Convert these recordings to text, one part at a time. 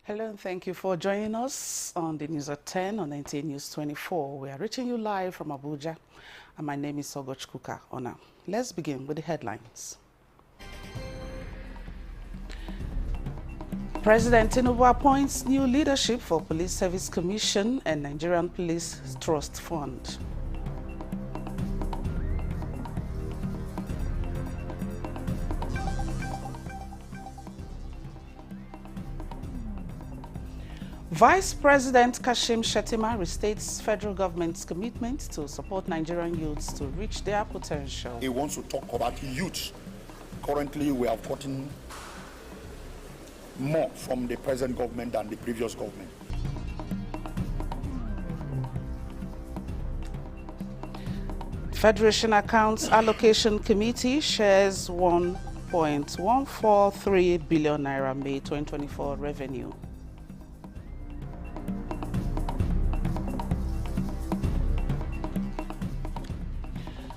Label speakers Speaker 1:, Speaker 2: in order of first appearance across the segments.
Speaker 1: Hello and thank you for joining us on the News at 10 on NTA News 24. We are reaching you live from Abuja, and my name is Ogoch Kuka Ona. Let's begin with the headlines. President Tinubu appoints new leadership for Police Service Commission and Nigerian Police Trust Fund. Vice President Kashim Shettima restates federal government's commitment to support Nigerian youths to reach their potential.
Speaker 2: He wants to talk about youth. Currently, we have gotten more from the present government than the previous government.
Speaker 1: Federation Accounts Allocation Committee shares 1.143 billion naira May 2024 revenue.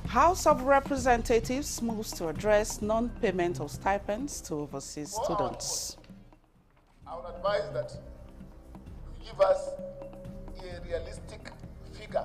Speaker 1: House of Representatives moves to address non-payment of stipends to overseas students.
Speaker 3: I would advise that you give us a realistic figure.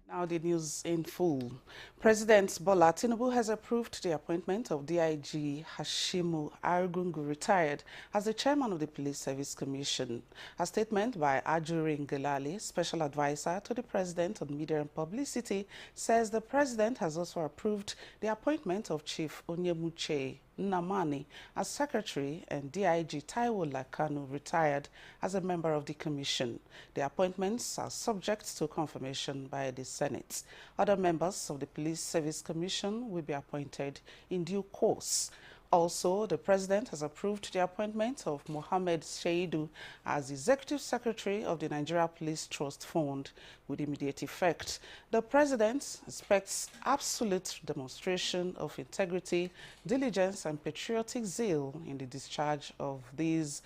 Speaker 1: Now the news in full. President Bola Tinubu has approved the appointment of DIG Hashimu Argungu, retired, as the chairman of the Police Service Commission. A statement by Ajuri Ngelale, special advisor to the president on media and publicity, says the president has also approved the appointment of Chief Onyemuche Nnamani as secretary and DIG Taiwo Lakanu, retired, as a member of the commission. The appointments are subject to confirmation by the Senate. Other members of the Police Service Commission will be appointed in due course. Also, the president has approved the appointment of Mohammed Shaidu as Executive Secretary of the Nigeria Police Trust Fund with immediate effect. The president expects absolute demonstration of integrity, diligence, and patriotic zeal in the discharge of these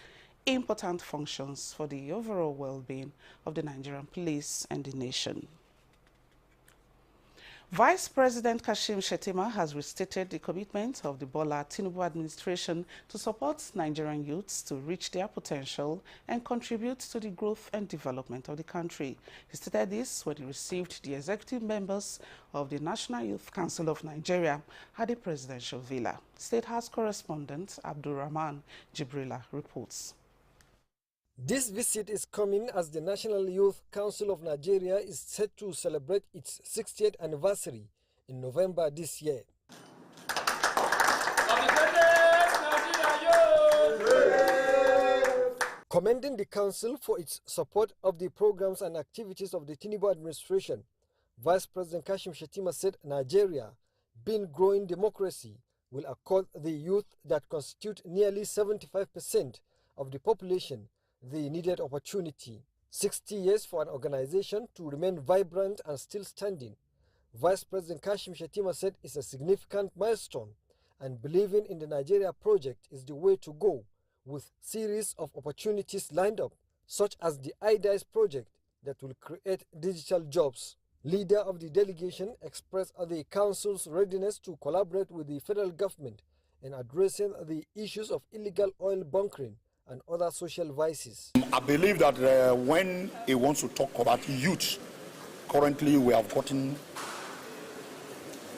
Speaker 1: important functions for the overall well-being of the Nigerian police and the nation. Vice President Kashim Shettima has restated the commitment of the Bola Tinubu administration to support Nigerian youths to reach their potential and contribute to the growth and development of the country. He stated this when he received the executive members of the National Youth Council of Nigeria at the presidential villa. State House correspondent Abdulrahman Jibrila reports.
Speaker 4: This visit is coming as the National Youth Council of Nigeria is set to celebrate its 60th anniversary in November this year. Commending the council for its support of the programs and activities of the Tinubu administration, Vice President Kashim Shettima said Nigeria, being growing democracy, will accord the youth that constitute nearly 75% of the population the needed opportunity. 60 years for an organization to remain vibrant and still standing, Vice President Kashim Shettima said, is a significant milestone, and believing in the Nigeria project is the way to go, with series of opportunities lined up, such as the IDICE project that will create digital jobs. Leader of the delegation expressed the council's readiness to collaborate with the federal government in addressing the issues of illegal oil bunkering and other social vices.
Speaker 2: I believe that when he wants to talk about youth, currently we have gotten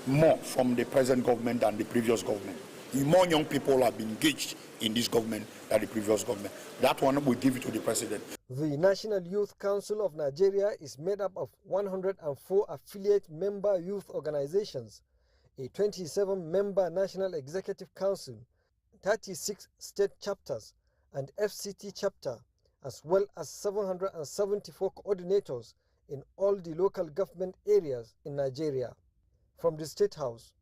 Speaker 2: more from the present government than the previous government. More young people have been engaged in this government than the previous government. That one we give it to the president.
Speaker 4: The National Youth Council of Nigeria is made up of 104 affiliate member youth organizations, a 27-member National Executive Council, 36 state chapters, and FCT chapter, as well as 774 coordinators in all the local government areas in Nigeria. From the State House,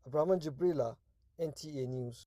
Speaker 4: Abraham Jibrila, NTA News.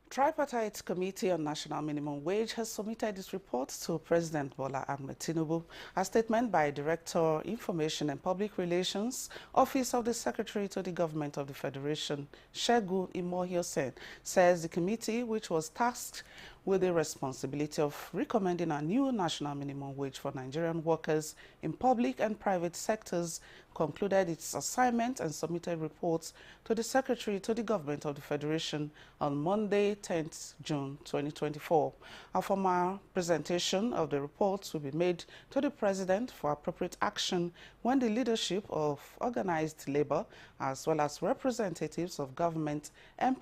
Speaker 1: Tripartite Committee on National Minimum Wage has submitted its report to President Bola Ahmed Tinubu. A statement by Director, Information and Public Relations, Office of the Secretary to the Government of the Federation, Segun Imohiosen, says the committee, which was tasked with the responsibility of recommending a new national minimum wage for Nigerian workers in public and private sectors, concluded its assignment and submitted reports to the Secretary to the Government of the Federation on Monday, 10th June 2024. A formal presentation of the reports will be made to the President for appropriate action when the leadership of organized labor, as well as representatives of government and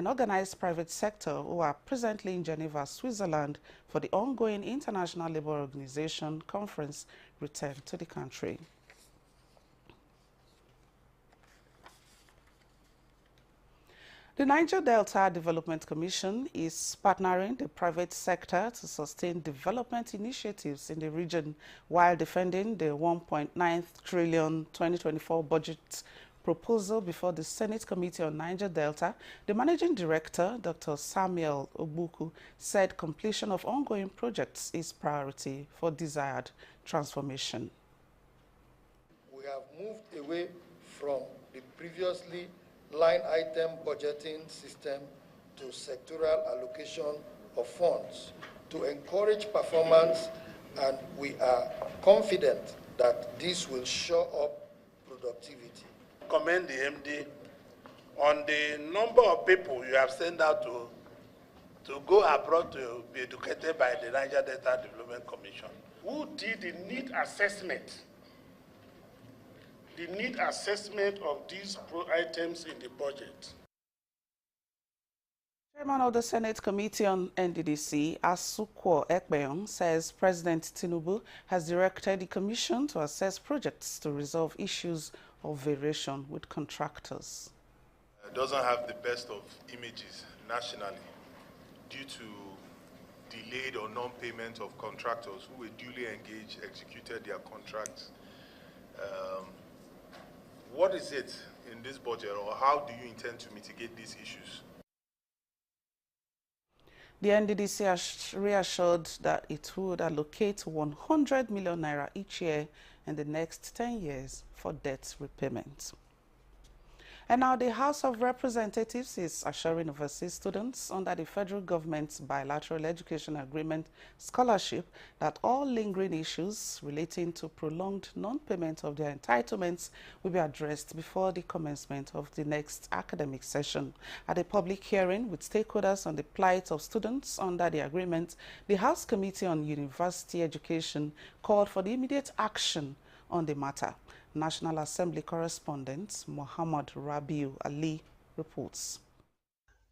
Speaker 1: organized private sector who are presently in Geneva, Switzerland for the ongoing International Labour Organization conference return to the country. The Niger Delta Development Commission is partnering the private sector to sustain development initiatives in the region while defending the 1.9 trillion 2024 budget proposal before the Senate Committee on Niger Delta. The Managing Director, Dr. Samuel Ogbuku, said completion of ongoing projects is priority for desired transformation.
Speaker 5: We have moved away from the previously line item budgeting system to sectoral allocation of funds to encourage performance, and we are confident that this will show up productivity.
Speaker 6: Commend the MD on the number of people you have sent out to go abroad to be educated by the Niger Delta Development Commission,
Speaker 7: who did the need assessment. The need assessment of these items in the budget.
Speaker 1: Chairman of the Senate Committee on NDDC, Asukwo Ekpeon, says President Tinubu has directed the Commission to assess projects to resolve issues of variation with contractors.
Speaker 8: It doesn't have the best of images nationally due to delayed or non-payment of contractors who were duly engaged, executed their contracts. What is it in this budget, or how do you intend to mitigate these issues?
Speaker 1: The NDDC has reassured that it would allocate 100 million naira each year in the next 10 years for debt repayment. And now the House of Representatives is assuring overseas students under the federal government's bilateral education agreement scholarship that all lingering issues relating to prolonged non-payment of their entitlements will be addressed before the commencement of the next academic session. At a public hearing with stakeholders on the plight of students under the agreement, the House Committee on University Education called for the immediate action on the matter. National Assembly correspondent Muhammad Rabiu Ali reports.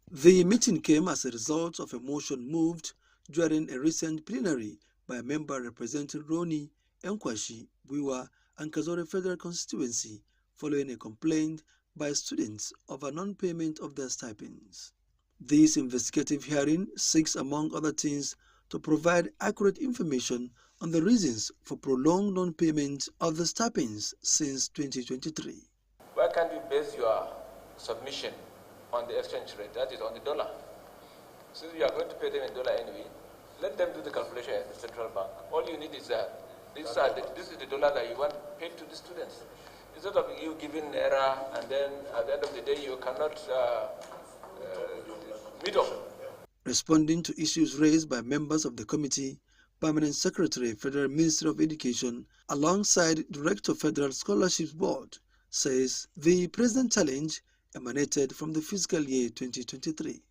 Speaker 9: The meeting came as a result of a motion moved during a recent plenary by a member representing Roni, Enkwashi, Wiwa, and Kazore Federal Constituency following a complaint by students over non-payment of their stipends. This investigative hearing seeks, among other things, to provide accurate information on the reasons for prolonged non-payment of the stipends since 2023.
Speaker 10: Why can't you base your submission on the exchange rate, that is on the dollar? Since you are going to pay them in dollar anyway, let them do the calculation at the central bank. All you need is this is the dollar that you want paid to the students. Instead of you giving error and then at the end of the day you cannot meet up.
Speaker 9: Responding to issues raised by members of the committee, Permanent Secretary, Federal Ministry of Education, alongside Director Federal Scholarships Board, says the present challenge emanated from the fiscal year 2023.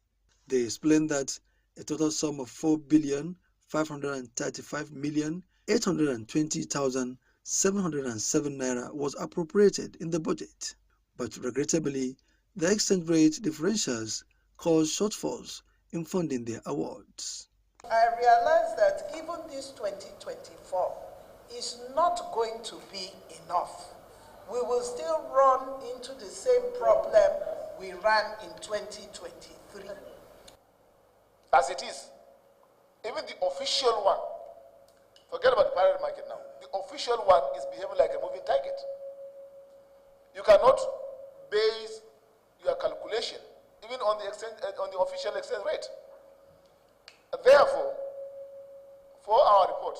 Speaker 9: They explained that a total sum of 4,535,820,707 naira was appropriated in the budget, but regrettably, the exchange rate differentials caused shortfalls in funding their awards.
Speaker 11: I realize that even this 2024 is not going to be enough. We will still run into the same problem we ran in 2023.
Speaker 3: As it is, even the official one, forget about the parallel market now, the official one is behaving like a moving target. You cannot base your calculation, even on the on the official exchange rate. Therefore, for our report,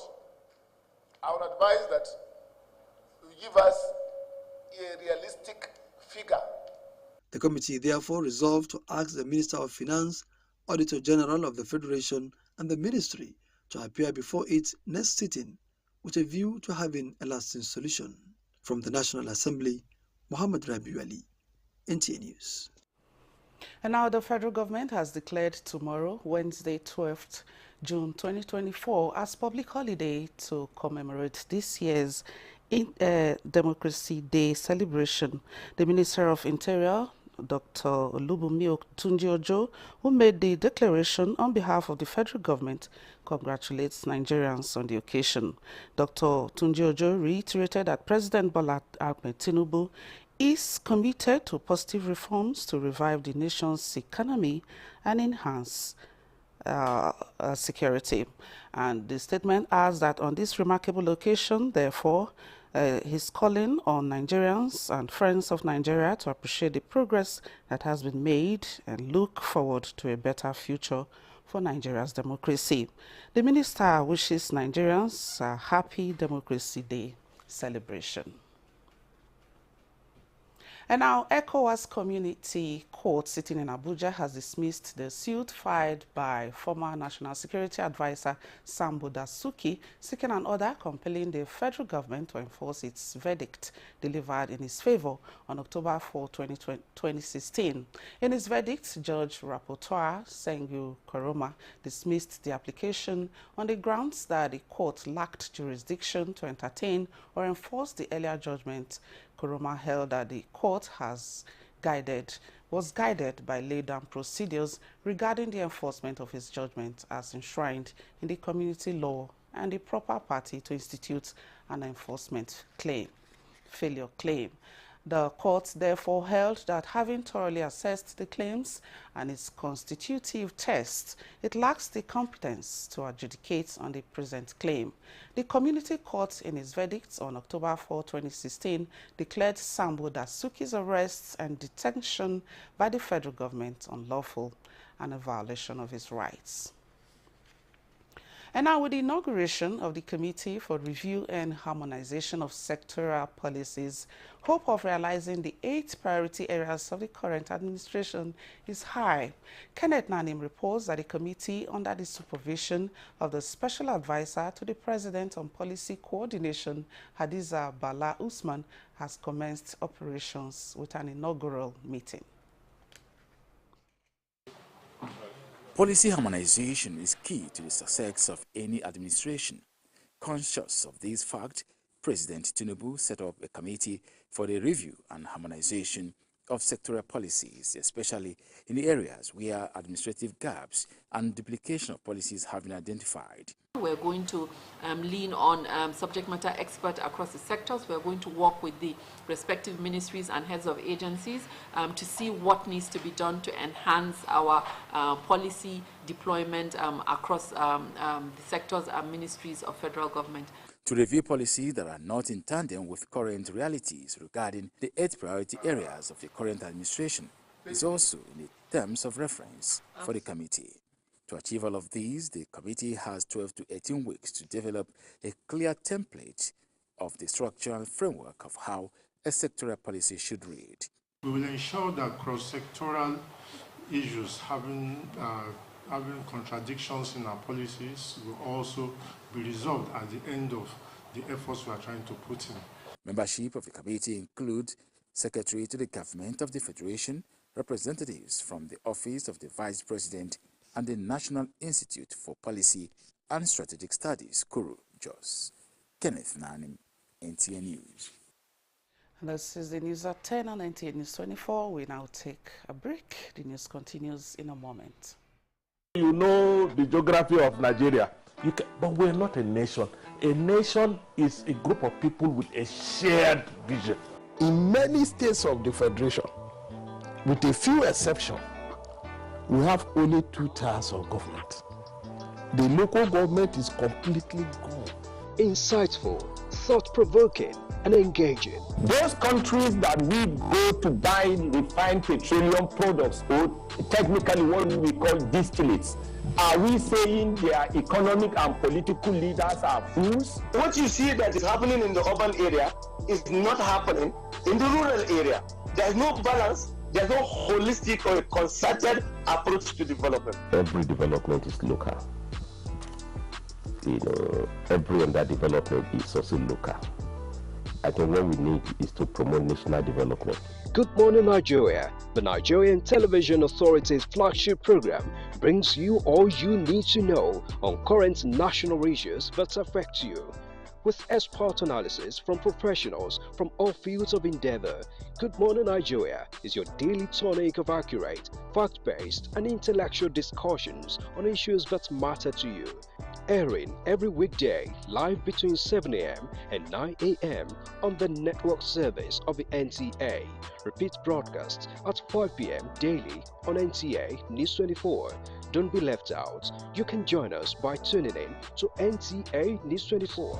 Speaker 3: I would advise that you give us a realistic figure.
Speaker 9: The committee therefore resolved to ask the Minister of Finance, Auditor General of the Federation, and the Ministry to appear before its next sitting with a view to having a lasting solution. From the National Assembly, Muhammad Rabiu Ali, NTA News.
Speaker 1: And now the federal government has declared tomorrow, Wednesday, 12th June 2024, as public holiday to commemorate this year's Democracy Day celebration. The Minister of Interior, Dr. Olubunmi Tunji-Ojo, who made the declaration on behalf of the federal government, congratulates Nigerians on the occasion. Dr. Tunji-Ojo reiterated that President Bola Ahmed Tinubu is committed to positive reforms to revive the nation's economy and enhance security. And the statement adds that on this remarkable occasion, therefore, he's calling on Nigerians and friends of Nigeria to appreciate the progress that has been made and look forward to a better future for Nigeria's democracy. The minister wishes Nigerians a happy Democracy Day celebration. And now, ECOWAS Community Court sitting in Abuja has dismissed the suit filed by former National Security Advisor Sambo Dasuki, seeking an order compelling the federal government to enforce its verdict delivered in his favor on October 4, 2016. In his verdict, Judge Rapporteur Sengu Koroma dismissed the application on the grounds that the court lacked jurisdiction to entertain or enforce the earlier judgment. Koroma held that the court was guided by laid-down procedures regarding the enforcement of his judgment as enshrined in the community law and the proper party to institute an enforcement failure claim. The court therefore held that having thoroughly assessed the claims and its constitutive test, it lacks the competence to adjudicate on the present claim. The community court in its verdict on October 4, 2016, declared Sambo Dasuki's arrest and detention by the federal government unlawful and a violation of his rights. And now, with the inauguration of the Committee for Review and Harmonization of Sectoral Policies, hope of realizing the 8 priority areas of the current administration is high. Kenneth Nanim reports that the committee, under the supervision of the Special Advisor to the President on Policy Coordination, Hadiza Bala Usman, has commenced operations with an inaugural meeting.
Speaker 12: Policy harmonization is key to the success of any administration. Conscious of this fact, President Tinubu set up a committee for the review and harmonization of sectoral policies, especially in the areas where administrative gaps and duplication of policies have been identified.
Speaker 13: We're going to lean on subject matter experts across the sectors. We're going to work with the respective ministries and heads of agencies to see what needs to be done to enhance our policy deployment across the sectors and ministries of federal government.
Speaker 12: To review policies that are not in tandem with current realities regarding the 8 priority areas of the current administration is also in the terms of reference for the committee. To achieve all of these, the committee has 12 to 18 weeks to develop a clear template of the structural framework of how a sectoral policy should read.
Speaker 14: We will ensure that cross-sectoral issues having contradictions in our policies will also be resolved at the end of the efforts we are trying to put in.
Speaker 12: Membership of the committee include Secretary to the Government of the Federation, representatives from the Office of the Vice President and the National Institute for Policy and Strategic Studies, Kuru, Jos. Kenneth Nanim, NTA News.
Speaker 1: This is the news at 10 on NTA News24. We now take a break. The news continues in a moment.
Speaker 15: You know the geography of Nigeria, but we're not a nation. A nation is a group of people with a shared vision.
Speaker 16: In many states of the Federation, with a few exceptions, we have only 2 tiers of government. The local government is completely gone.
Speaker 17: Insightful, thought-provoking,
Speaker 4: and engaging.
Speaker 16: Those countries that we go to buy refined petroleum products, or technically what we call distillates, are we saying their economic and political leaders are fools?
Speaker 17: What you see that is happening in the urban area is not happening in the rural area. There's no balance, there's no holistic or concerted approach to development.
Speaker 15: Every development is local. Every underdevelopment is also local. I think what we need is to promote national development.
Speaker 4: Good Morning Nigeria, the Nigerian Television Authority's flagship program, brings you all you need to know on current national issues that affect you. With expert analysis from professionals from all fields of endeavor, Good Morning Nigeria is your daily tonic of accurate, fact-based and intellectual discussions on issues that matter to you. Airing every weekday live between 7 a.m. and 9 a.m. on the network service of the NTA. Repeat broadcast at 5 p.m. daily on NTA News24. Don't be left out. You can join us by tuning in to NTA News24.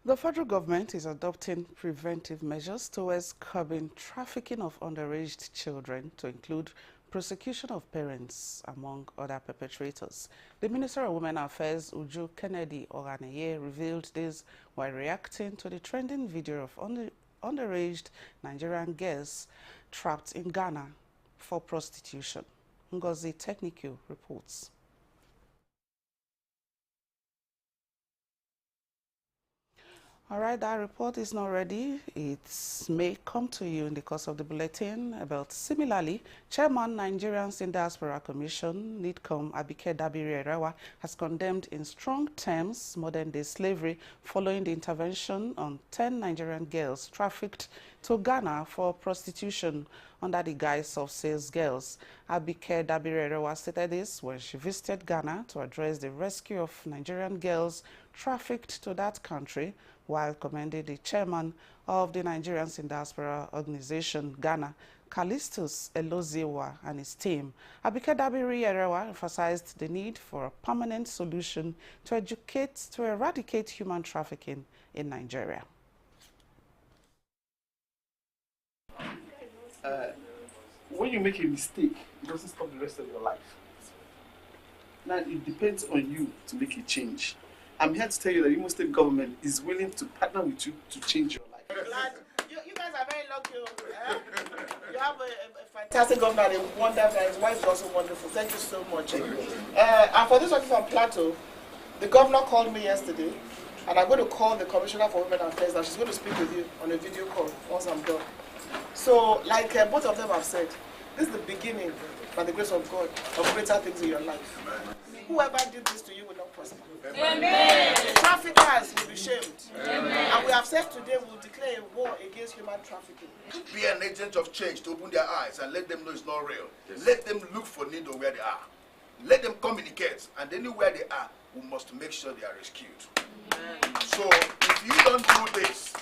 Speaker 1: The federal government is adopting preventive measures towards curbing trafficking of underage children, to include prosecution of parents, among other perpetrators. The Minister of Women Affairs, Uju Kennedy Ohaneye, revealed this while reacting to the trending video of underage Nigerian girls trapped in Ghana for prostitution. Ngozi Technical reports. All right, that report is not ready. It may come to you in the course of the bulletin. But similarly, Chairman Nigerians in Diaspora Commission, NIDCOM, Abike Dabiri-Erewa, has condemned in strong terms modern-day slavery following the intervention on 10 Nigerian girls trafficked to Ghana for prostitution under the guise of sales girls. Abike Dabiri-Erewa stated this when she visited Ghana to address the rescue of Nigerian girls trafficked to that country, while commending the chairman of the Nigerians in Diaspora Organization, Ghana, Callistus Eloziwa, and his team. Abike Dabiri-Erewa emphasized the need for a permanent solution to eradicate human trafficking in Nigeria.
Speaker 18: When you make a mistake, it doesn't stop the rest of your life. Now, it depends on you to make a change. I'm here to tell you that the Imo State government is willing to partner with you to change your life.
Speaker 11: You guys are very lucky. You have a fantastic governor, a wonderful, his wife is also wonderful. Thank you so much. And for this one from Plateau, the governor called me yesterday, and I'm going to call the Commissioner for Women Affairs, and she's going to speak with you on a video call once I'm done. So, like both of them have said, this is the beginning, by the grace of God, of greater things in your life. Whoever did this to you will not prosper. Amen. Traffickers will be shamed. Amen. And we have said today we will declare a war against human trafficking.
Speaker 3: Be an agent of change to open their eyes and let them know it's not real. Yes. Let them look for need of where they are. Let them communicate, and anywhere they are, we must make sure they are rescued. Amen. So if you don't do this,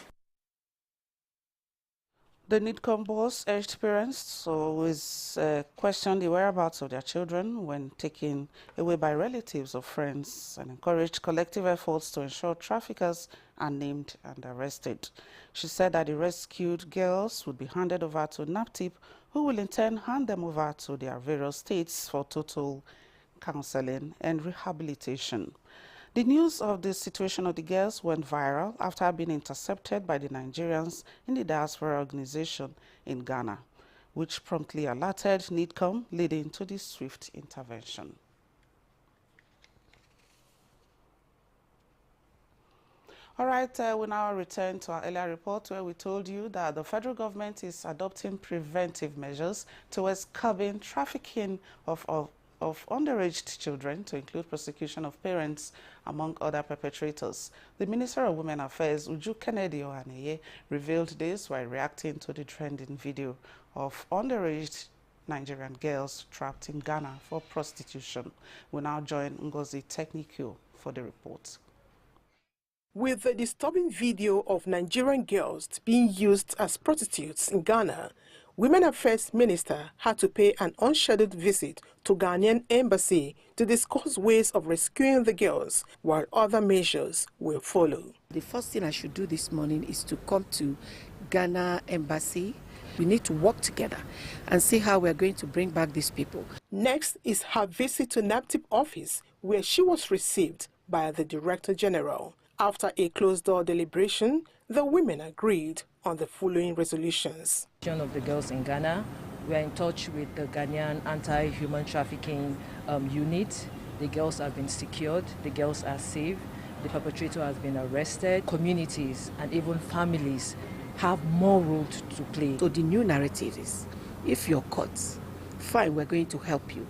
Speaker 1: the NIDCOM boss urged parents to always question the whereabouts of their children when taken away by relatives or friends, and encouraged collective efforts to ensure traffickers are named and arrested. She said that the rescued girls would be handed over to NAPTIP, who will in turn hand them over to their various states for total counseling and rehabilitation. The news of the situation of the girls went viral after being intercepted by the Nigerians in the Diaspora Organization in Ghana, which promptly alerted NIDCOM, leading to the swift intervention. All right, we now return to our earlier report where we told you that the federal government is adopting preventive measures towards curbing trafficking of underage children, to include prosecution of parents, among other perpetrators. The Minister of Women Affairs, Uju Kennedy Ohaneye, revealed this while reacting to the trending video of underage Nigerian girls trapped in Ghana for prostitution. We now join Ngozi Technical for the report.
Speaker 19: With the disturbing video of Nigerian girls being used as prostitutes in Ghana,
Speaker 20: Women Affairs Minister had to pay an unscheduled visit to Ghanaian embassy to discuss ways of rescuing the girls, while other measures will follow.
Speaker 21: The first thing I should do this morning is to come to Ghana embassy. We need to work together and see how we're going to bring back these people.
Speaker 20: Next is her visit to NAPTIP office, where she was received by the Director General. After a closed-door deliberation, the women agreed on the following resolutions.
Speaker 22: Of the girls in Ghana, we are in touch with the Ghanaian anti-human trafficking unit. The girls have been secured, the girls are safe, the perpetrator has been arrested. Communities and even families have more role to play.
Speaker 21: So the new narrative is, if you're caught, fine, we're going to help you.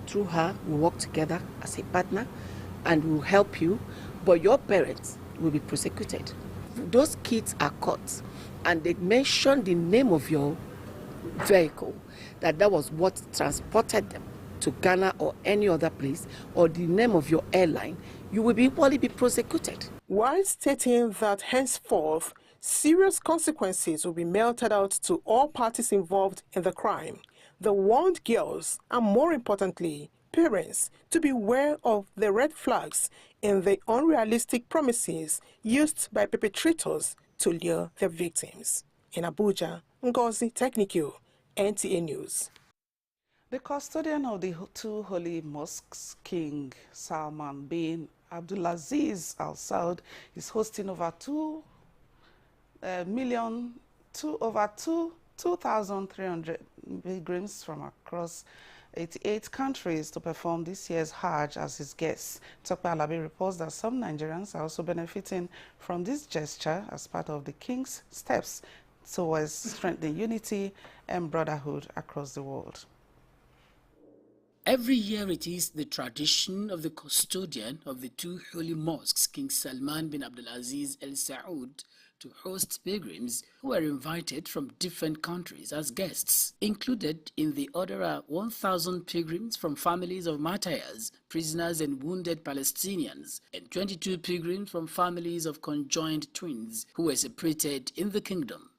Speaker 21: Through her, we'll work together as a partner and we'll help you, but your parents will be prosecuted. Those kids are caught and they mention the name of your vehicle, that was what transported them to Ghana or any other place, or the name of your airline, you will equally be prosecuted.
Speaker 20: While stating that henceforth, serious consequences will be meted out to all parties involved in the crime, the warned girls, and more importantly, parents, to be aware of the red flags and the unrealistic promises used by perpetrators to lure their victims. In Abuja, Ngozi Technical, NTA News.
Speaker 1: The custodian of the two holy mosques, King Salman bin Abdulaziz Al Saud, is hosting over 2,300 pilgrims from across 88 countries to perform this year's Hajj as his guests. Tokpe Alabi reports that some Nigerians are also benefiting from this gesture as part of the King's steps towards strengthening unity and brotherhood across the world.
Speaker 23: Every year it is the tradition of the custodian of the two holy mosques, King Salman bin Abdulaziz Al Saud, to host pilgrims who are invited from different countries as guests. Included in the order are 1,000 pilgrims from families of martyrs, prisoners and wounded Palestinians, and 22 pilgrims from families of conjoined twins who were separated in the kingdom.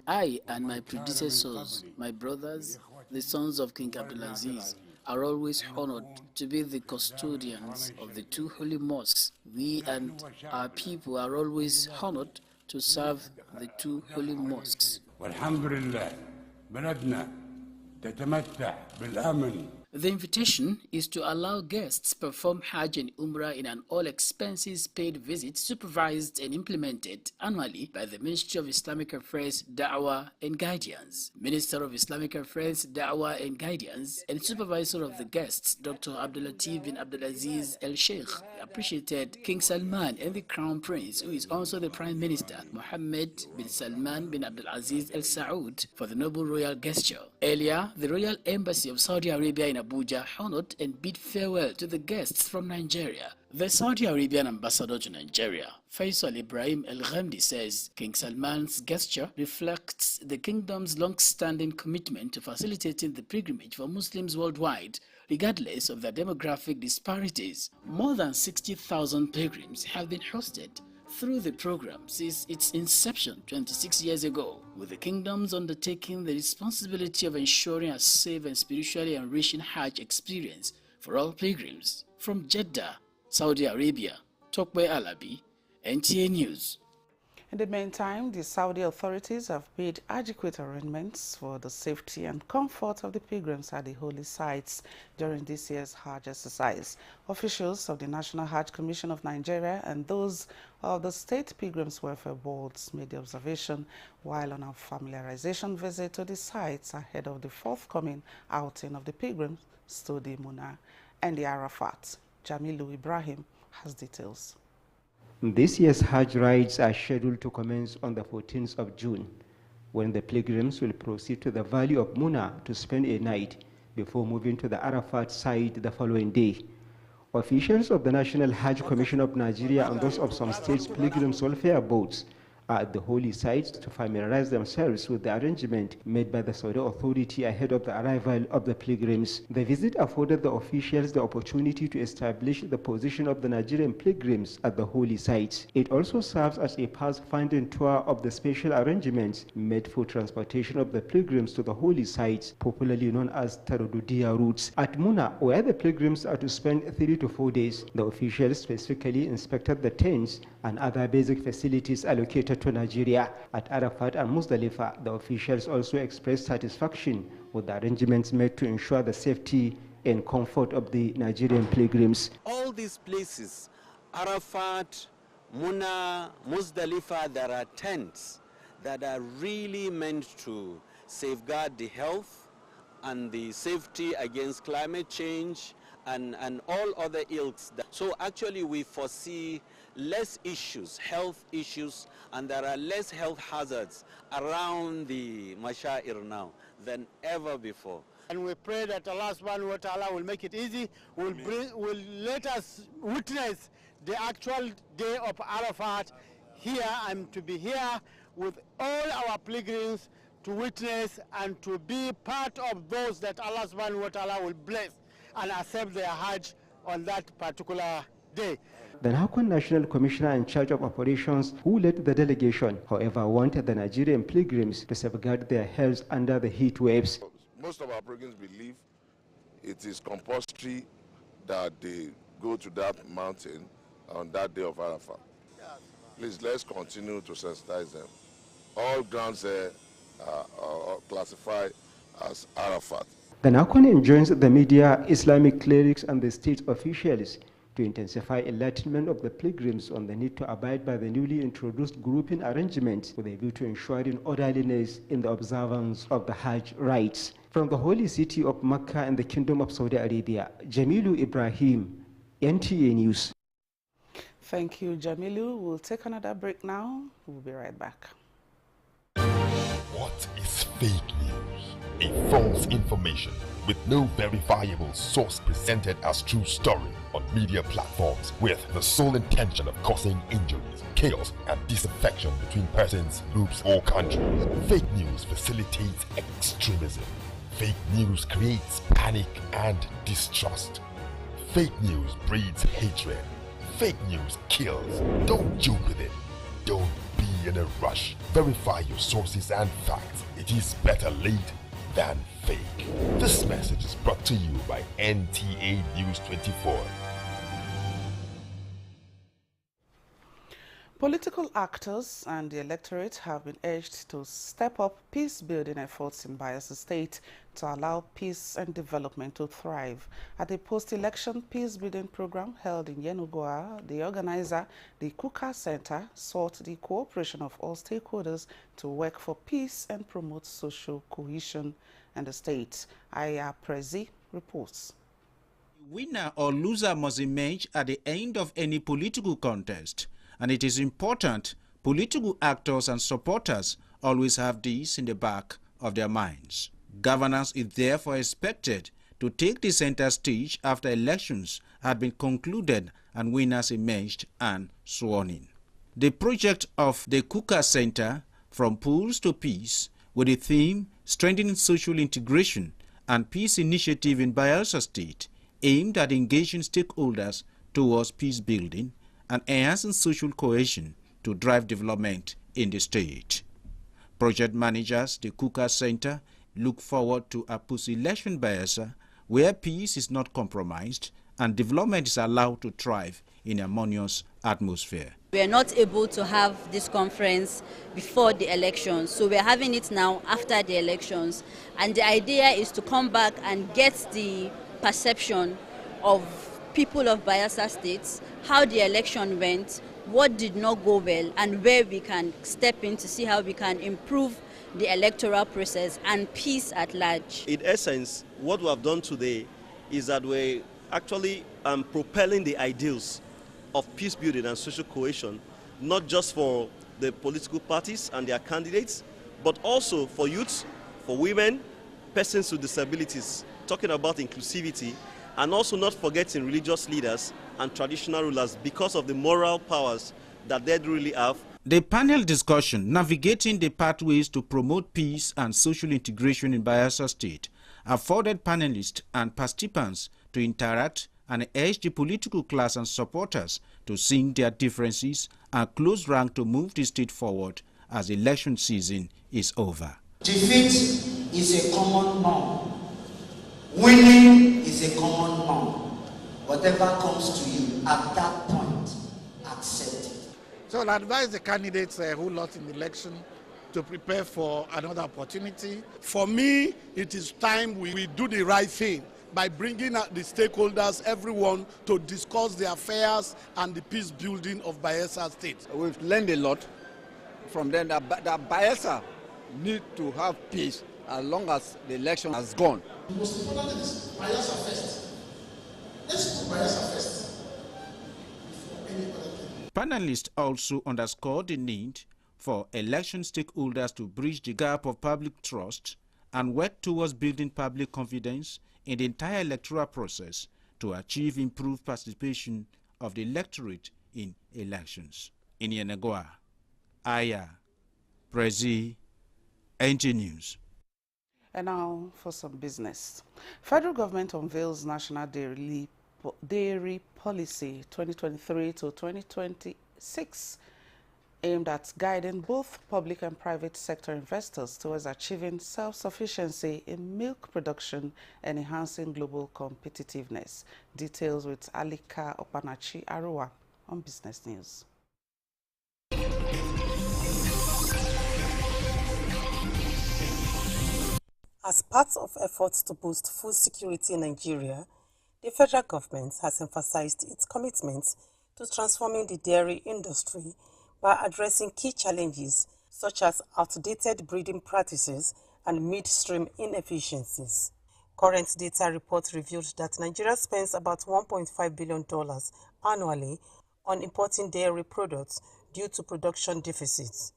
Speaker 23: I and my predecessors, my brothers, the sons of King Abdulaziz, are always honored to be the custodians of the two holy mosques. We and our people are always honored to serve the two holy mosques. The invitation is to allow guests perform Hajj and Umrah in an all-expenses-paid visit supervised and implemented annually by the Ministry of Islamic Affairs, Da'wah and Guidance. Minister of Islamic Affairs, Da'wah and Guidance and Supervisor of the guests, Dr. Abdulatif bin Abdulaziz El Sheikh, appreciated King Salman and the Crown Prince, who is also the Prime Minister, Mohammed bin Salman bin Abdulaziz Al Saud, for the noble royal gesture. Earlier, the Royal Embassy of Saudi Arabia in Abuja honored and bid farewell to the guests from Nigeria. The Saudi Arabian ambassador to Nigeria, Faisal Ibrahim El Ghamdi, says King Salman's gesture reflects the kingdom's long-standing commitment to facilitating the pilgrimage for Muslims worldwide, regardless of their demographic disparities. More than 60,000 pilgrims have been hosted through the program since its inception 26 years ago, with the kingdoms undertaking the responsibility of ensuring a safe and spiritually enriching Hajj experience for all pilgrims. From Jeddah, Saudi Arabia, Tokpe Alabi, NTA News.
Speaker 1: In the meantime, the Saudi authorities have made adequate arrangements for the safety and comfort of the pilgrims at the holy sites during this year's Hajj exercise. Officials of the National Hajj Commission of Nigeria and those of the State Pilgrims Welfare Boards made the observation while on a familiarization visit to the sites ahead of the forthcoming outing of the pilgrims to the Muna and the Arafat. Jamilu Ibrahim has details.
Speaker 24: This year's Hajj rides are scheduled to commence on the 14th of June, when the pilgrims will proceed to the valley of Muna to spend a night before moving to the Arafat site the following day. Officials of the National Hajj Commission of Nigeria and those of some states' pilgrims welfare boards are at the holy sites to familiarize themselves with the arrangement made by the Saudi authority ahead of the arrival of the pilgrims. The visit afforded the officials the opportunity to establish the position of the Nigerian pilgrims at the holy sites. It also serves as a path-finding tour of the special arrangements made for transportation of the pilgrims to the holy sites, popularly known as Tarodudia routes. At Muna, where the pilgrims are to spend 3 to 4 days, the officials specifically inspected the tents and other basic facilities allocated to Nigeria. At Arafat and Muzdalifah, the officials also expressed satisfaction with the arrangements made to ensure the safety and comfort of the Nigerian pilgrims.
Speaker 2: All these places, Arafat, Muna, Muzdalifah, there are tents that are really meant to safeguard the health and the safety against climate change and all other ills. So actually we foresee less issues, health issues, and there are less health hazards around the Mashair now than ever before.
Speaker 5: And we pray that Allah subhanahu wa ta'ala will make it easy, will let us witness the actual day of Arafat here, and to be here with all our pilgrims to witness and to be part of those that Allah subhanahu wa ta'ala will bless and accept their Hajj on that particular day.
Speaker 24: The NACON National Commissioner in charge of operations, who led the delegation, however, wanted the Nigerian pilgrims to safeguard their health under the heat waves.
Speaker 6: Most of our pilgrims believe it is compulsory that they go to that mountain on that day of Arafat. Please, let's continue to sensitize them. All grounds there are classified as Arafat.
Speaker 24: The NACON enjoins the media, Islamic clerics and the state officials to intensify enlightenment of the pilgrims on the need to abide by the newly introduced grouping arrangements with a view to ensuring orderliness in the observance of the Hajj rites. From the holy city of Mecca and the Kingdom of Saudi Arabia, Jamilu Ibrahim, NTA News.
Speaker 1: Thank you, Jamilu. We'll take another break now. We'll be right back.
Speaker 7: What is fake news? A false information with no verifiable source presented as true story on media platforms with the sole intention of causing injuries, chaos, and disaffection between persons, groups, or countries. Fake news facilitates extremism. Fake news creates panic and distrust. Fake news breeds hatred. Fake news kills. Don't joke with it. Don't be in a rush. Verify your sources and facts. It is better late than fake. This message is brought to you by NTA NEWS24.
Speaker 1: Political actors and the electorate have been urged to step up peace-building efforts in Bayelsa State to allow peace and development to thrive. At the post-election peace-building program held in Yenagoa, the organizer, the Kuka Center, sought the cooperation of all stakeholders to work for peace and promote social cohesion in the state. Aya Prezi reports.
Speaker 25: Winner or loser must emerge at the end of any political contest. And it is important political actors and supporters always have this in the back of their minds. Governance is therefore expected to take the center stage after elections had been concluded and winners emerged and sworn in. The project of the Kuka Center, From Pools to Peace, with the theme Strengthening Social Integration and Peace Initiative in Bayelsa State, aimed at engaging stakeholders towards peace building and enhancing social cohesion to drive development in the state. Project managers, the Kuka Center, look forward to a post-election Bayelsa where peace is not compromised and development is allowed to thrive in a harmonious atmosphere.
Speaker 26: We are not able to have this conference before the elections, so we are having it now after the elections. And the idea is to come back and get the perception of people of Bayelsa State, how the election went, what did not go well, and where we can step in to see how we can improve the electoral process and peace at large.
Speaker 27: In essence, what we have done today is that we're actually propelling the ideals of peace building and social cohesion, not just for the political parties and their candidates, but also for youths, for women, persons with disabilities, talking about inclusivity, and also not forgetting religious leaders and traditional rulers because of the moral powers that they really have.
Speaker 25: The panel discussion, Navigating the Pathways to Promote Peace and Social Integration in Bayelsa State, afforded panelists and participants to interact and urge the political class and supporters to sink their differences and close rank to move the state forward as election season is over.
Speaker 8: Defeat is a common norm. Winning is a common norm. Whatever comes to you at that point, accept it.
Speaker 9: So I advise the candidates who lost in the election to prepare for another opportunity. For me, it is time we do the right thing by bringing out the stakeholders, everyone, to discuss the affairs and the peace building of Bayelsa State.
Speaker 10: We've learned a lot from them that Bayelsa need to have peace as long as the election has gone.
Speaker 8: The most important thing is Bayelsa first. Let's put Bayelsa first before any other thing.
Speaker 25: Panelists also underscored the need for election stakeholders to bridge the gap of public trust and work towards building public confidence in the entire electoral process to achieve improved participation of the electorate in elections. In Yenagoa, Aya, Prezi, NTA News.
Speaker 1: And now for some business. Federal government unveils National Dairy Policy 2023 to 2026 aimed at guiding both public and private sector investors towards achieving self-sufficiency in milk production and enhancing global competitiveness. Details with Alika Opanachi Arua on Business News.
Speaker 12: As part of efforts to boost food security in Nigeria, the federal government has emphasized its commitment to transforming the dairy industry by addressing key challenges such as outdated breeding practices and midstream inefficiencies. Current data report revealed that Nigeria spends about $1.5 billion annually on importing dairy products due to production deficits.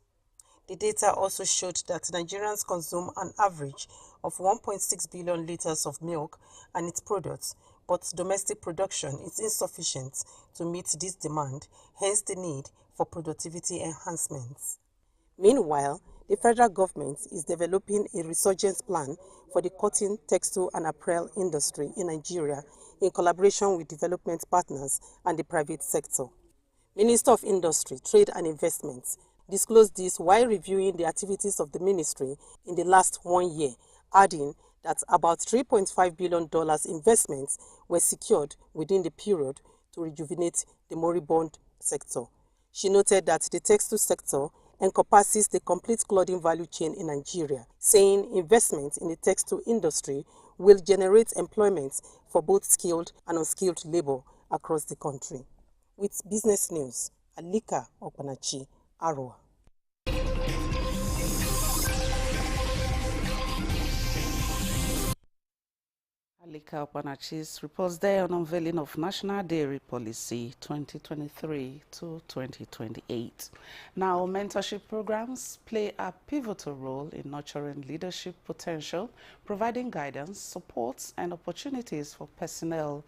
Speaker 12: The data also showed that Nigerians consume an average of 1.6 billion liters of milk and its products, but domestic production is insufficient to meet this demand, hence the need for productivity enhancements. Meanwhile, the federal government is developing a resurgence plan for the cotton, textile and apparel industry in Nigeria in collaboration with development partners and the private sector. Minister of Industry, Trade and Investments disclosed this while reviewing the activities of the ministry in the last 1 year, adding that about $3.5 billion investments were secured within the period to rejuvenate the moribund sector. She noted that the textile sector encompasses the complete clothing value chain in Nigeria, saying investment in the textile industry will generate employment for both skilled and unskilled labor across the country. With Business News, Alika Opanachi, Arua.
Speaker 1: Alika Opanachi's reports there on unveiling of National Dairy Policy 2023 to 2028. Now, mentorship programs play a pivotal role in nurturing leadership potential, providing guidance, support, and opportunities for personnel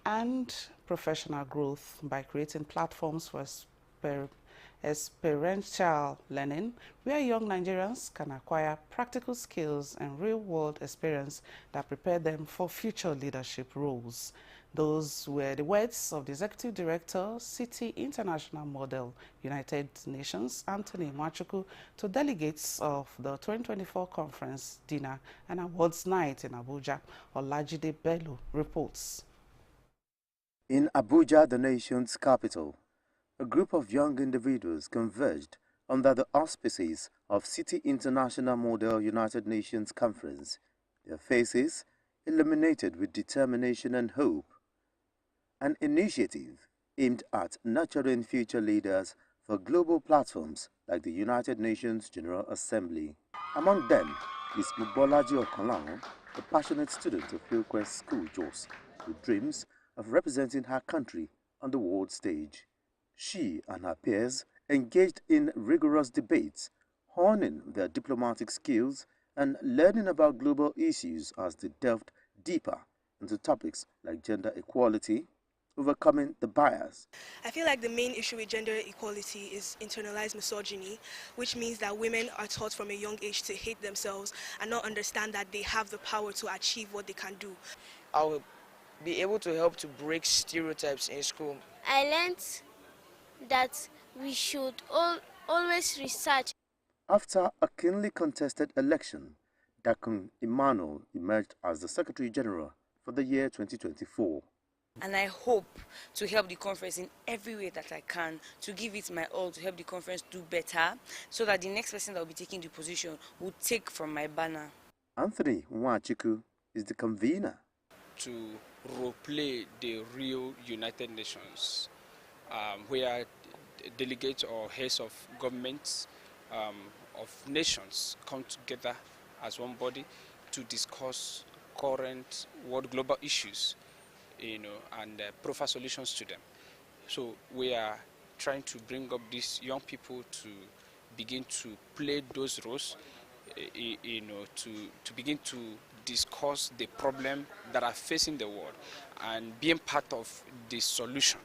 Speaker 1: and professional growth by creating platforms for experiential learning, where young Nigerians can acquire practical skills and real-world experience that prepare them for future leadership roles. Those were the words of the Executive Director, City International Model, United Nations, Anthony Mwachukwu, to delegates of the 2024 Conference, Dinner and Awards Night in Abuja. Olajide Bello reports.
Speaker 13: In Abuja, the nation's capital, a group of young individuals converged under the auspices of City International Model United Nations Conference, their faces illuminated with determination and hope. An initiative aimed at nurturing future leaders for global platforms like the United Nations General Assembly. Among them is Mubolaji Okanlawon, a passionate student of Hillcrest School, Jos, with dreams of representing her country on the world stage. She and her peers engaged in rigorous debates, honing their diplomatic skills and learning about global issues as they delved deeper into topics like gender equality, overcoming the bias.
Speaker 4: I feel like the main issue with gender equality is internalized misogyny, which means that women are taught from a young age to hate themselves and not understand that they have the power to achieve what they can do.
Speaker 11: I will be able to help to break stereotypes in school.
Speaker 14: I learned that we should always research.
Speaker 13: After a keenly contested election, Dakun Emmanuel emerged as the Secretary General for the year 2024.
Speaker 15: And I hope to help the conference in every way that I can, to give it my all to help the conference do better, so that the next person that will be taking the position will take from my banner.
Speaker 13: Anthony Nwachiku is the convener.
Speaker 16: To role-play the real United Nations, where delegates or heads of governments of nations come together as one body to discuss current world global issues, and proffer solutions to them. So we are trying to bring up these young people to begin to play those roles, to begin to discuss the problem that are facing the world and being part of the solution.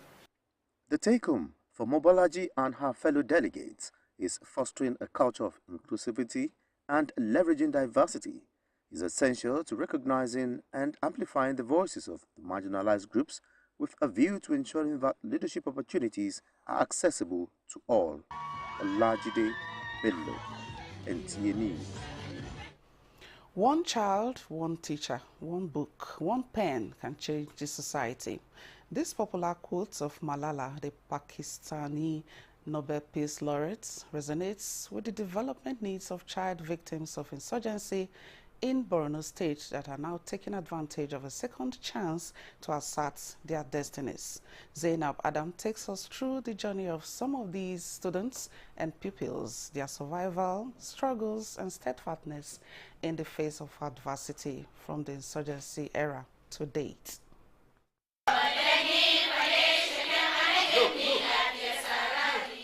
Speaker 13: The take-home for Mobolaji and her fellow delegates is fostering a culture of inclusivity and leveraging diversity is essential to recognizing and amplifying the voices of the marginalized groups with a view to ensuring that leadership opportunities are accessible to all. Olajide Bello, NTA News.
Speaker 1: One child, one teacher, one book, one pen can change the society. This popular quote of Malala, the Pakistani Nobel Peace Laureate, resonates with the development needs of child victims of insurgency in Borno State that are now taking advantage of a second chance to assert their destinies. Zainab Adam takes us through the journey of some of these students and pupils, their survival, struggles, and steadfastness in the face of adversity from the insurgency era to date.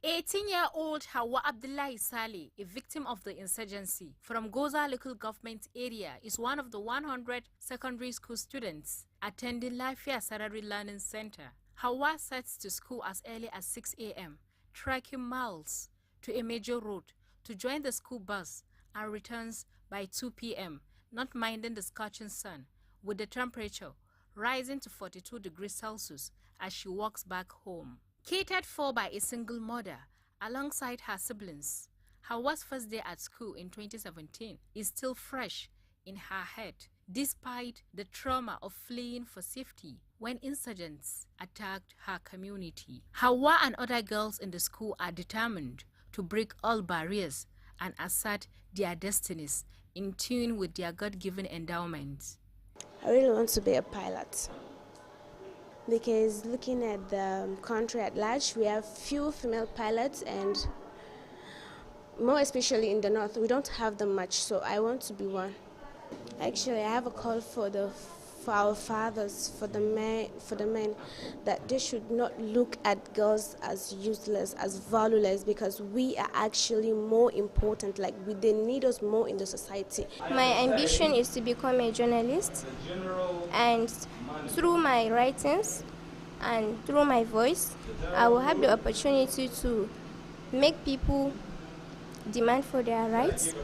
Speaker 17: 18-year-old Hawa Abdullahi Saleh, a victim of the insurgency from Goza local government area, is one of the 100 secondary school students attending Lafia Sarari Learning Center. Hawa sets to school as early as 6 a.m., trekking miles to a major road to join the school bus and returns by 2 p.m., not minding the scorching sun, with the temperature rising to 42 degrees Celsius as she walks back home. Catered for by a single mother alongside her siblings, Hawa's first day at school in 2017 is still fresh in her head, despite the trauma of fleeing for safety when insurgents attacked her community. Hawa and other girls in the school are determined to break all barriers and assert their destinies in tune with their God-given endowments.
Speaker 18: I really want to be a pilot, because looking at the country at large, we have few female pilots, and more especially in the north, we don't have them much, so I want to be one. Actually, I have a call for our fathers, for the men, that they should not look at girls as useless, as valueless, because we are actually more important. Like, they need us more in the society.
Speaker 14: My ambition is to become a journalist, and through my writings and through my voice, I will have the opportunity to make people demand for their rights.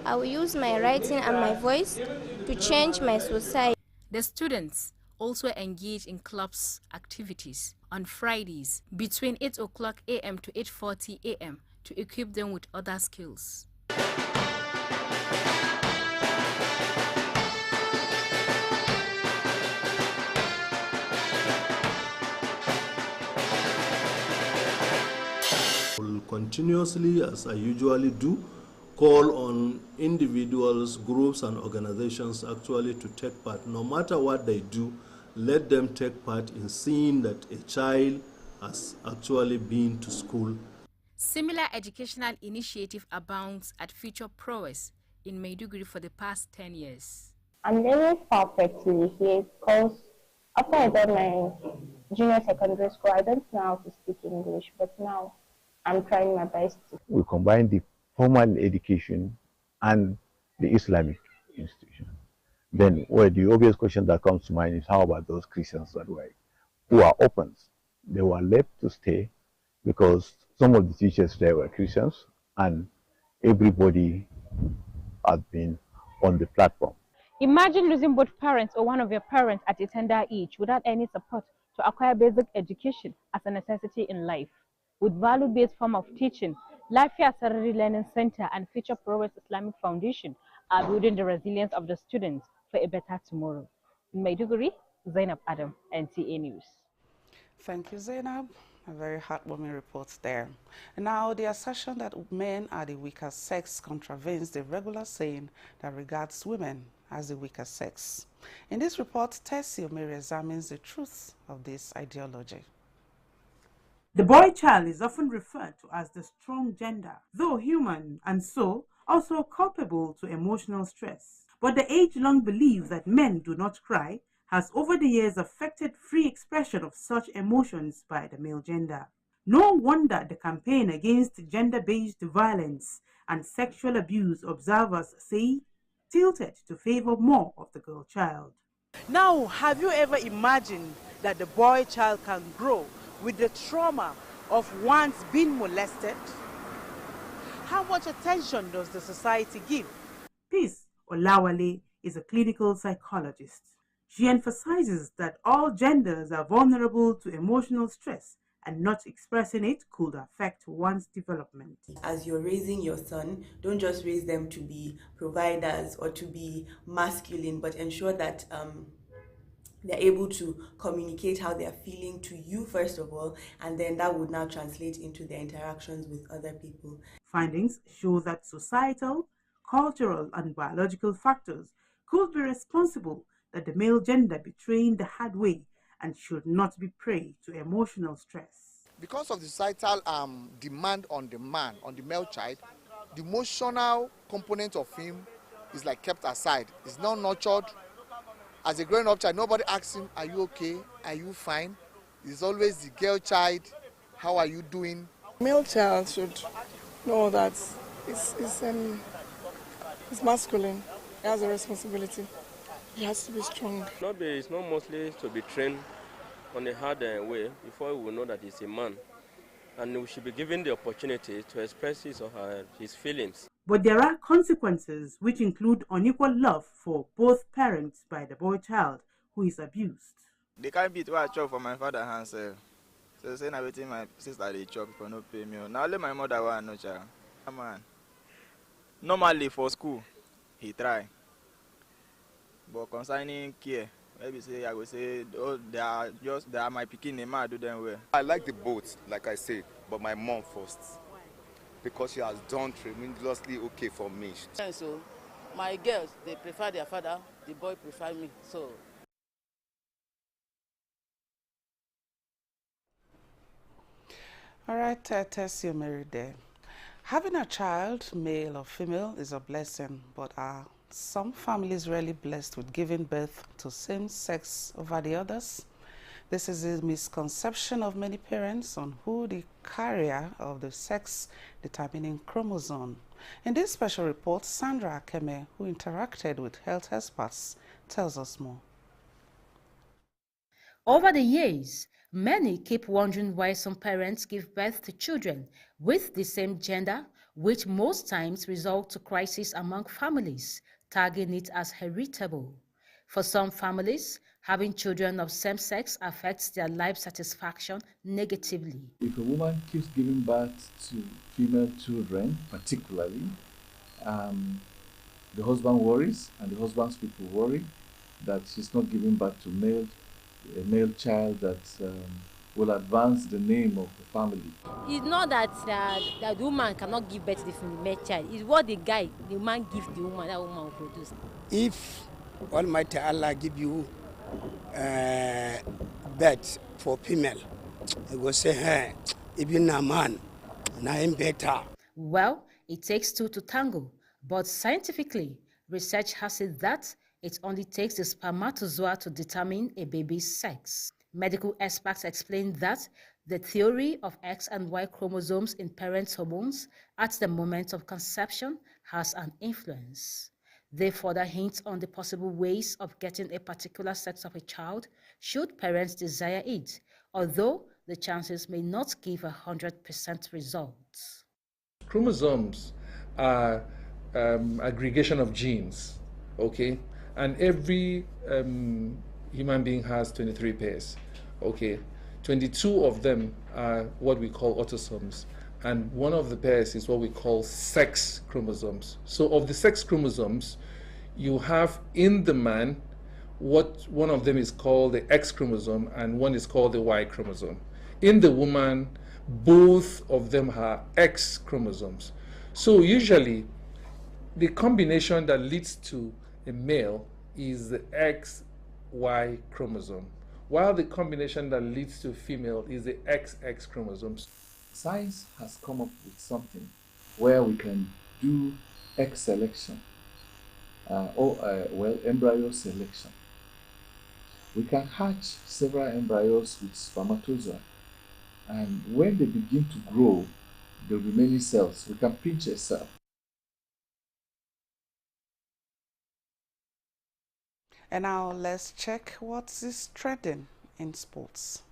Speaker 14: I will use my writing and my voice to change my society.
Speaker 17: The students also engage in clubs activities on Fridays between 8 o'clock a.m. to 8:40 a.m. to equip them with other skills.
Speaker 28: Will continuously, as I usually do, call on individuals, groups, and organizations actually to take part. No matter what they do, let them take part in seeing that a child has actually been to school.
Speaker 17: Similar educational initiative abounds at Future Prowess in Maiduguri for the past 10 years.
Speaker 29: I'm really perfectly here because after I got my junior secondary school, I don't know how to speak English, but now I'm trying my best.
Speaker 30: We combine the formal education and the Islamic institution. Then, well, the obvious question that comes to mind is how about those Christians that were who are orphans. They were left to stay because some of the teachers there were Christians and everybody had been on the platform.
Speaker 2: Imagine losing both parents or one of your parents at a tender age without any support to acquire basic education as a necessity in life. With value-based form of teaching, Lafia Sarari Learning Center and Future Progress Islamic Foundation are building the resilience of the students for a better tomorrow. In Maiduguri, Zainab Adam, NTA News.
Speaker 1: Thank you, Zainab. A very heartwarming report there. And now, the assertion that men are the weaker sex contravenes the regular saying that regards women as the weaker sex. In this report, Tessie Omeri examines the truth of this ideology.
Speaker 3: The boy child is often referred to as the strong gender, though human and so also culpable to emotional stress. But the age-long belief that men do not cry has over the years affected free expression of such emotions by the male gender. No wonder the campaign against gender-based violence and sexual abuse, observers say, tilted to favor more of the girl child.
Speaker 5: Now, have you ever imagined that the boy child can grow with the trauma of once being molested? How much attention does the society give?
Speaker 3: Peace Olawale is a clinical psychologist. She emphasizes that all genders are vulnerable to emotional stress and not expressing it could affect one's development.
Speaker 6: As you're raising your son, don't just raise them to be providers or to be masculine, but ensure that they're able to communicate how they're feeling to you first of all, and then that would now translate into their interactions with other people.
Speaker 3: Findings show that societal, cultural, and biological factors could be responsible that the male gender be trained the hard way and should not be prey to emotional stress.
Speaker 19: Because of the societal demand on the man, on the male child, the emotional component of him is like kept aside. It's not nurtured. As a grown-up child, nobody asks him, are you okay? Are you fine? It's always the girl child, how are you doing?
Speaker 20: Male child should know that it's masculine. He has a responsibility. He has to be strong.
Speaker 21: It's not mostly to be trained on a hard way before we will know that he's a man. And we should be given the opportunity to express his or his feelings.
Speaker 3: But there are consequences which include unequal love for both parents by the boy child who is abused.
Speaker 22: They can't beat what I chop for my father hands. So saying everything my sister they chop for no pay me. Now let my mother want no child. Man. Normally for school, he try. But concerning care, maybe say I will say, oh, they are my picking name, I do them well.
Speaker 23: I like the both, like I said, but my mom first. Because she has done tremendously okay for me.
Speaker 24: So my girls, they prefer their father, the boy prefer me. So
Speaker 1: all right, Tessie Omeri there. Having a child, male or female, is a blessing, but are some families really blessed with giving birth to same sex over the others? This is a misconception of many parents on who the carrier of the sex-determining chromosome. In this special report, Sandra Akeme, who interacted with health experts, tells us more.
Speaker 31: Over the years, many keep wondering why some parents give birth to children with the same gender, which most times result to crisis among families, tagging it as heritable. For some families, having children of same sex affects their life satisfaction negatively.
Speaker 32: If a woman keeps giving birth to female children, particularly, the husband worries and the husband's people worry that she's not giving birth to a male child that will advance the name of the family.
Speaker 33: It's not that the woman cannot give birth to the female child. It's what the man gives the woman, that woman will produce.
Speaker 34: If Almighty Allah give you birth for female, he will say, hey, even a man, now I'm better.
Speaker 31: Well, it takes two to tango, but scientifically, research has said that it only takes the spermatozoa to determine a baby's sex. Medical experts explain that the theory of X and Y chromosomes in parents' hormones at the moment of conception has an influence. They further hint on the possible ways of getting a particular sex of a child should parents desire it, although the chances may not give 100% results.
Speaker 32: Chromosomes are aggregation of genes, okay? And every human being has 23 pairs, okay? 22 of them are what we call autosomes, and one of the pairs is what we call sex chromosomes. So of the sex chromosomes, you have in the man what one of them is called the X chromosome and one is called the Y chromosome. In the woman, both of them are X chromosomes. So usually the combination that leads to a male is the XY chromosome, while the combination that leads to a female is the XX chromosomes. Science has come up with something where we can do X selection, embryo selection. We can hatch several embryos with spermatozoa, and when they begin to grow, there will be many cells. We can pinch a cell.
Speaker 1: And now let's check what is trending in sports.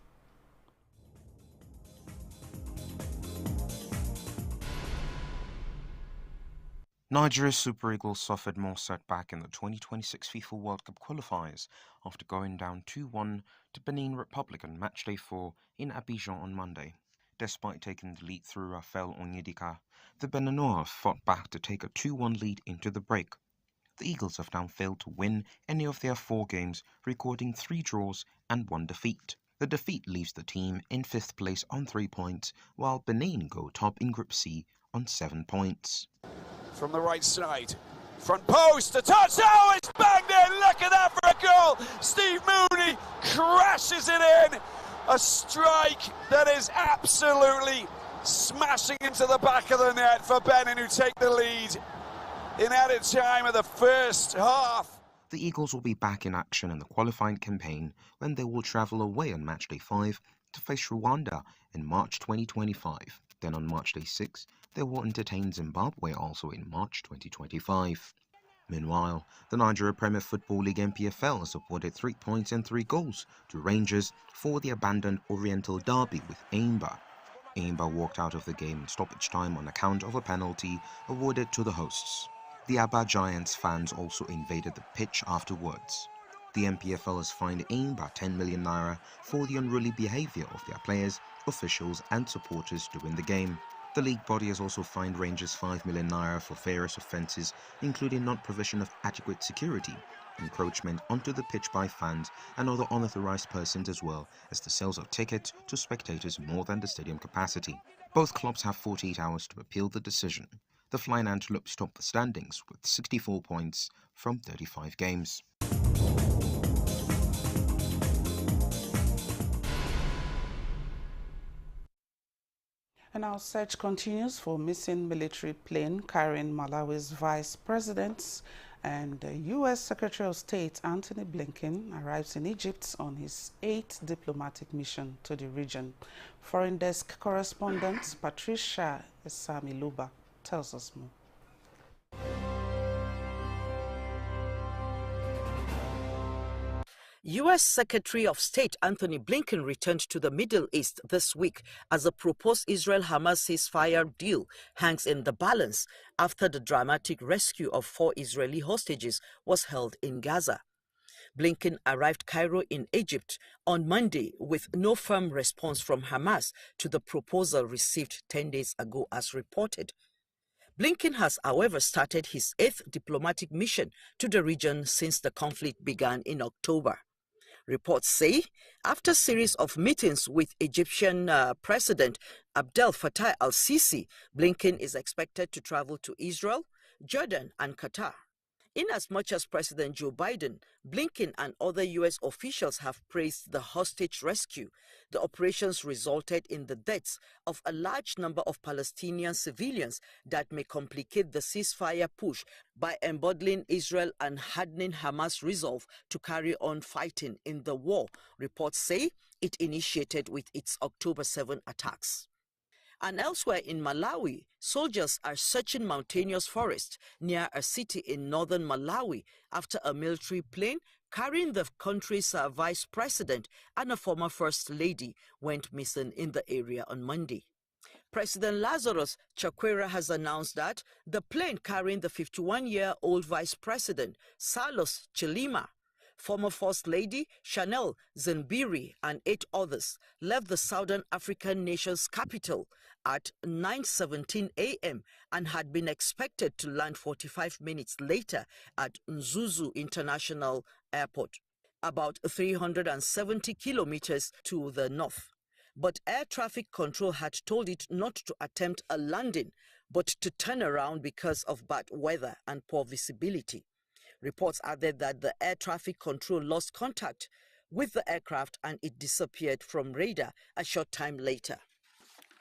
Speaker 4: Nigeria's Super Eagles suffered more setback in the 2026 FIFA World Cup qualifiers after going down 2-1 to Benin Republic on matchday 4 in Abidjan on Monday. Despite taking the lead through Rafael Onyedika, the Beninois fought back to take a 2-1 lead into the break. The Eagles have now failed to win any of their 4 games, recording 3 draws and 1 defeat. The defeat leaves the team in 5th place on 3 points, while Benin go top in Group C on 7 points.
Speaker 7: From the right side, front post, a touch, oh, it's banged in, look at that for a goal. Steve Mooney crashes it in, a strike that is absolutely smashing into the back of the net for Benin, who take the lead in added time of the first half.
Speaker 4: The Eagles will be back in action in the qualifying campaign when they will travel away on matchday 5 to face Rwanda in March 2025. Then on March 6, they will entertain Zimbabwe also in March 2025. Meanwhile, the Nigeria Premier Football League NPFL has awarded 3 points and 3 goals to Rangers for the abandoned Oriental Derby with Aimba. Aimba walked out of the game in stoppage time on account of a penalty awarded to the hosts. The Aba Giants fans also invaded the pitch afterwards. The NPFL has fined Aimba 10 million naira for the unruly behaviour of their players, officials and supporters during the game. The league body has also fined Rangers 5 million naira for various offences, including non-provision of adequate security, encroachment onto the pitch by fans and other unauthorised persons, as well as the sales of tickets to spectators more than the stadium capacity. Both clubs have 48 hours to appeal the decision. The Flying Antelopes top the standings with 64 points from 35 games.
Speaker 1: And our search continues for missing military plane carrying Malawi's vice presidents, and U.S. Secretary of State Antony Blinken arrives in Egypt on his 8th diplomatic mission to the region. Foreign Desk correspondent Patricia Esamiluba tells us more.
Speaker 8: U.S. Secretary of State Antony Blinken returned to the Middle East this week as a proposed Israel-Hamas ceasefire deal hangs in the balance after the dramatic rescue of 4 Israeli hostages was held in Gaza. Blinken arrived Cairo in Egypt on Monday with no firm response from Hamas to the proposal received 10 days ago, as reported. Blinken has, however, started his 8th diplomatic mission to the region since the conflict began in October. Reports say, after a series of meetings with Egyptian President Abdel Fattah al-Sisi, Blinken is expected to travel to Israel, Jordan, and Qatar. Inasmuch as President Joe Biden, Blinken and other U.S. officials have praised the hostage rescue, the operations resulted in the deaths of a large number of Palestinian civilians that may complicate the ceasefire push by emboldening Israel and hardening Hamas' resolve to carry on fighting in the war, reports say it initiated with its October 7 attacks. And elsewhere in Malawi, soldiers are searching mountainous forests near a city in northern Malawi after a military plane carrying the country's vice president and a former first lady, went missing in the area on Monday. President Lazarus Chakwera has announced that the plane carrying the 51-year-old vice president, Salos Chilima, former First Lady Chanel Zenbiri, and 8 others left the Southern African nation's capital at 9:17 a.m. and had been expected to land 45 minutes later at Mzuzu International Airport, about 370 kilometers to the north. But air traffic control had told it not to attempt a landing, but to turn around because of bad weather and poor visibility. Reports added that the air traffic control lost contact with the aircraft and it disappeared from radar a short time later.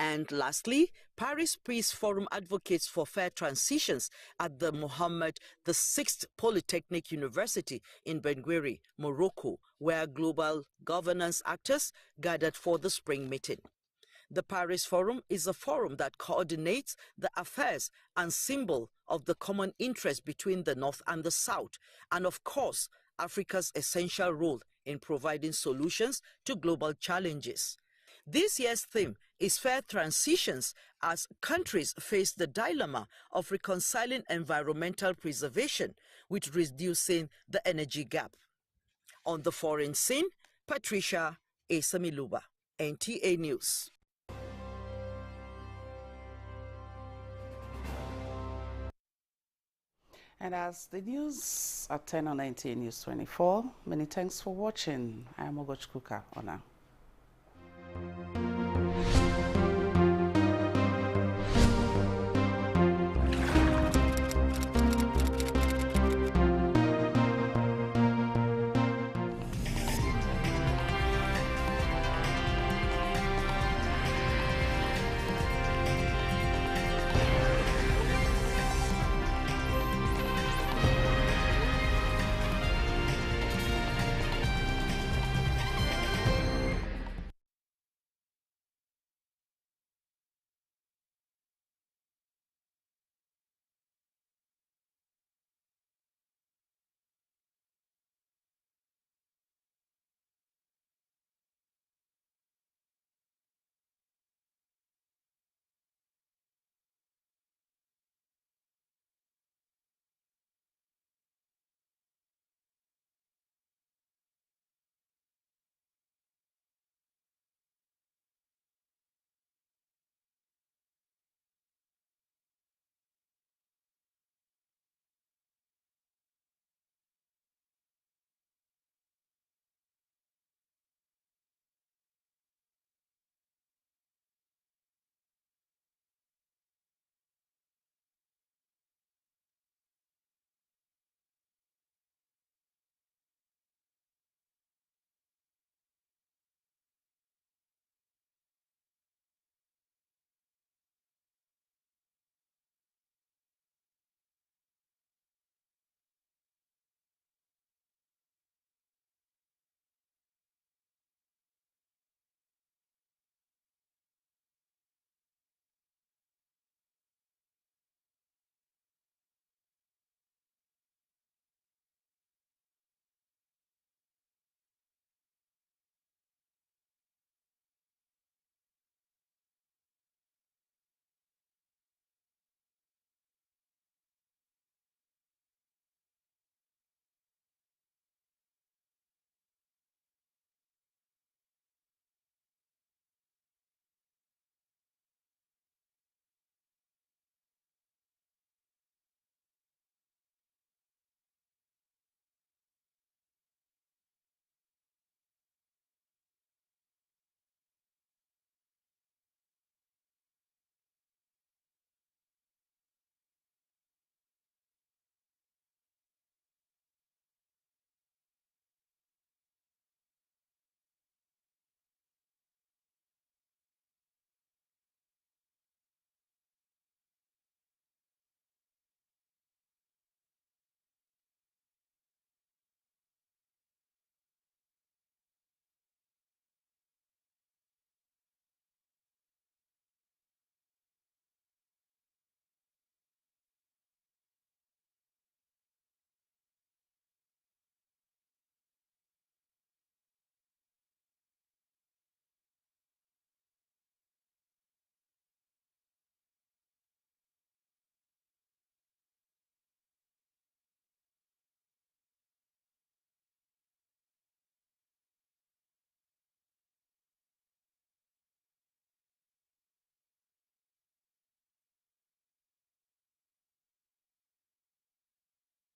Speaker 8: And lastly, Paris Peace Forum advocates for fair transitions at the Mohammed VI Polytechnic University in Benguiri, Morocco, where global governance actors gathered for the spring meeting. The Paris Forum is a forum that coordinates the affairs and symbol of the common interest between the North and the South, and of course, Africa's essential role in providing solutions to global challenges. This year's theme is fair transitions as countries face the dilemma of reconciling environmental preservation with reducing the energy gap. On the foreign scene, Patricia Esamiluba, NTA News.
Speaker 1: And as the news at 10 on NTA News 24, many thanks for watching. I am Ogoch Kuka. Ona.